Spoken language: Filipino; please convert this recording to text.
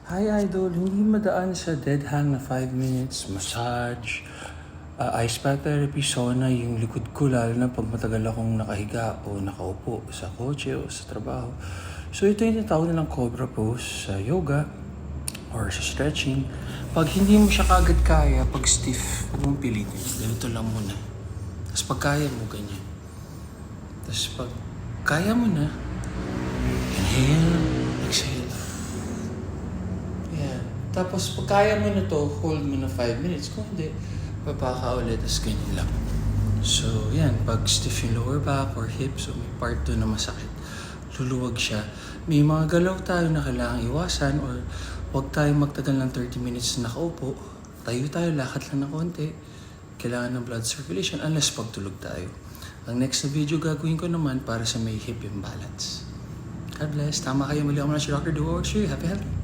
Hi Idol, hindi madaan sa dead hang na 5 minutes, massage, ice bath therapy, sauna, yung likod ko lalo na pag matagal akong nakahiga o nakaupo sa kotse o sa trabaho. So ito yung tinatawag nilang cobra pose sa yoga or sa stretching. Pag hindi mo siya kagad kaya, pag stiff, huwag mong pilitin. Ganito lang muna. Tapos pag kaya mo, ganyan. Tapos pag kaya mo na, inhale, exhale. Yan. Tapos pag kaya mo na to, hold mo na 5 minutes. Kung hindi, baba ka ulit, tapos ganyan lang. So, yan. Pag stiff yung lower back or hips, so may part 2 na masakit, luluwag siya. May mga galaw tayo na kailangang iwasan or huwag tayo magtagal ng 30 minutes na nakaupo. Tayo tayo, lakad lang ng konti. Kailangan ng blood circulation unless pagtulog tayo. Ang next na video gagawin ko naman para sa may hip imbalance. God bless. Tama kayo. Muli ako na si Dr. Duo. Happy, happy.